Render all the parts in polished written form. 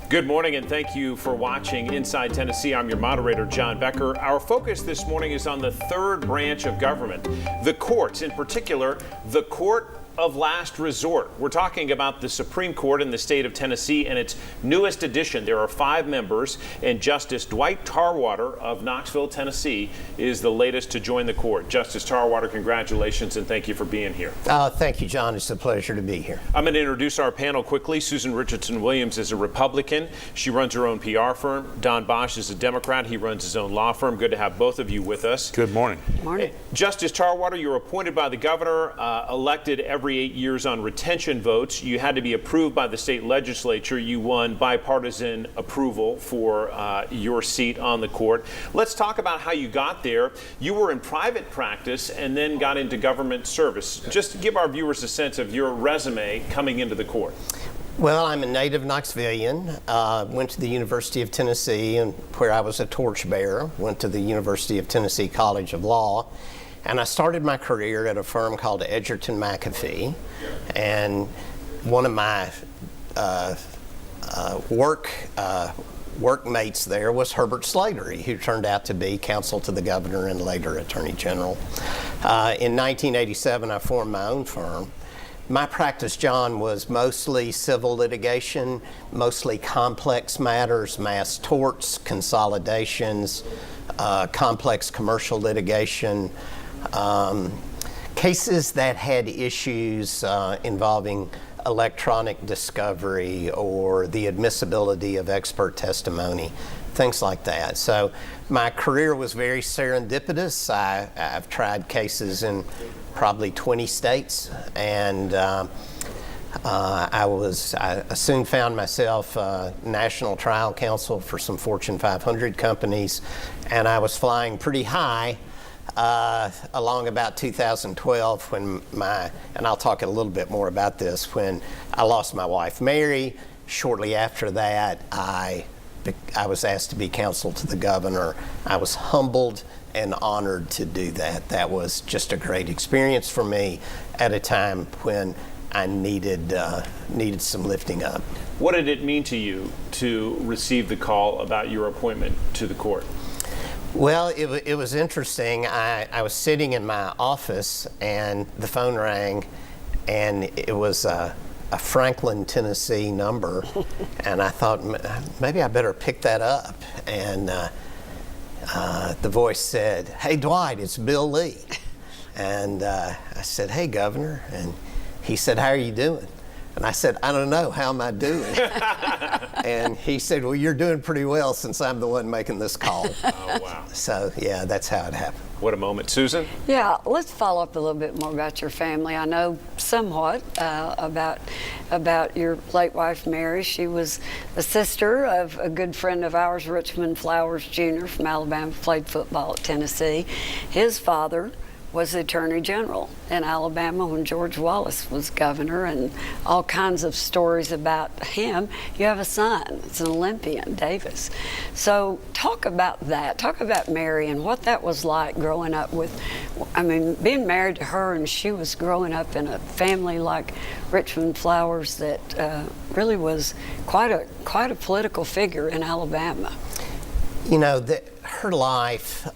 Good morning and thank you for watching Inside Tennessee. I'm your moderator, John Becker. Our focus this morning is on the third branch of government, the courts, in particular, the court of last resort. We're talking about the Supreme Court in the state of Tennessee and its newest edition. There are 5 members, and Justice Dwight Tarwater of Knoxville, Tennessee, is the latest to join the court. Justice Tarwater, congratulations and thank you for being here. Thank you, John. It's a pleasure to be here. I'm going to introduce our panel quickly. Susan Richardson Williams is a Republican. She runs her own PR firm. Don Bosch is a Democrat. He runs his own law firm. Good to have both of you with us. Good morning. Morning. Justice Tarwater, you're appointed by the governor, elected every 8 years on retention votes. You had to be approved by the state legislature. You won bipartisan approval for your seat on the court. Let's talk about how you got there. You were in private practice and then got into government service. Just give our viewers a sense of your resume coming into the court. Well, I'm a native Knoxvillian. Went to the University of Tennessee, and where I was a torchbearer. Went to the University of Tennessee College of Law. And I started my career at a firm called Edgerton McAfee. And one of my workmates there was Herbert Slattery, who turned out to be counsel to the governor and later attorney general. In 1987, I formed my own firm. My practice, John, was mostly civil litigation, mostly complex matters, mass torts, consolidations, complex commercial litigation, cases that had issues involving electronic discovery or the admissibility of expert testimony, things like that. So my career was very serendipitous. I've tried cases in probably 20 states, and I soon found myself national trial counsel for some Fortune 500 companies, and I was flying pretty high along about 2012 when and I'll talk a little bit more about this, when I lost my wife Mary. Shortly after that, I was asked to be counsel to the governor. I was humbled and honored to do that. That was just a great experience for me at a time when I needed some lifting up. What did it mean to you to receive the call about your appointment to the court? Well, it was interesting. I was sitting in my office and the phone rang, and it was a Franklin, Tennessee number, and I thought maybe I better pick that up. And the voice said, "Hey, Dwight, it's Bill Lee." And I said, "Hey, Governor." And he said, "How are you doing?" And I said, "I don't know. How am I doing?" And he said, "Well, you're doing pretty well since I'm the one making this call." Oh, wow. So, yeah, that's how it happened. What a moment. Susan? Yeah, let's follow up a little bit more about your family. I know somewhat about your late wife, Mary. She was the sister of a good friend of ours, Richmond Flowers Jr. from Alabama, played football at Tennessee. His father was the Attorney General in Alabama when George Wallace was governor, and all kinds of stories about him. You have a son, it's an Olympian, Davis. So talk about that. Talk about Mary and what that was like growing up with, being married to her, and she was growing up in a family like Richmond Flowers that really was quite a political figure in Alabama. You know, her life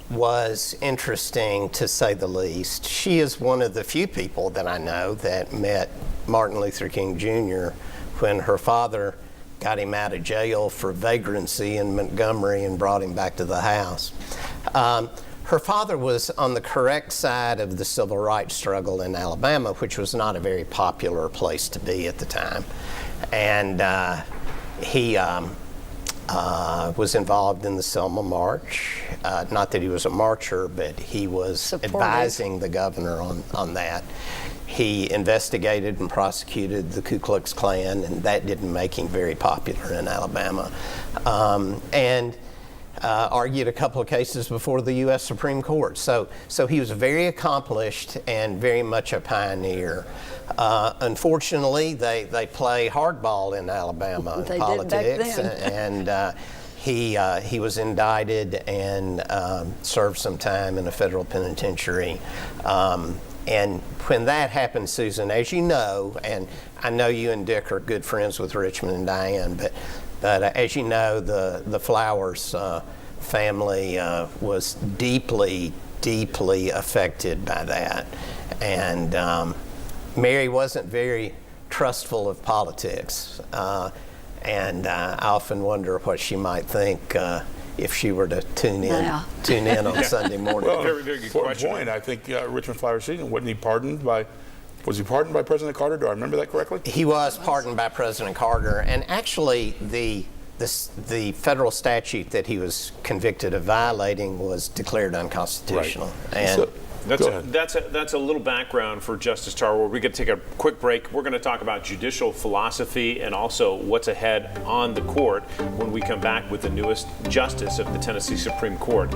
was interesting, to say the least. She is one of the few people that I know that met Martin Luther King Jr. when her father got him out of jail for vagrancy in Montgomery and brought him back to the house. Her father was on the correct side of the civil rights struggle in Alabama, which was not a very popular place to be at the time. And he was involved in the Selma March. Not that he was a marcher, but he was advising the governor on that. He investigated and prosecuted the Ku Klux Klan, and that didn't make him very popular in Alabama. And argued a couple of cases before the U.S. Supreme Court. So he was very accomplished and very much a pioneer. Unfortunately, they play hardball in Alabama They politics, did back then. and he was indicted and served some time in a federal penitentiary And when that happened, Susan, as you know, and I know you and Dick are good friends with Richmond and Diane, but as you know, the Flowers family was deeply, deeply affected by that. And Mary wasn't very trustful of politics. And I often wonder what she might think if she were to tune in on Sunday morning. Well, Very, very good for a question. point, I think Richmond Flowers Senior, wasn't he pardoned by? Was he pardoned by President Carter? Do I remember that correctly? He was pardoned by President Carter, and actually the federal statute that he was convicted of violating was declared unconstitutional. Right. And That's a little background for Justice Tarwater. We're going to take a quick break. We're going to talk about judicial philosophy and also what's ahead on the court when we come back with the newest justice of the Tennessee Supreme Court,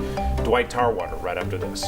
Dwight Tarwater, right after this.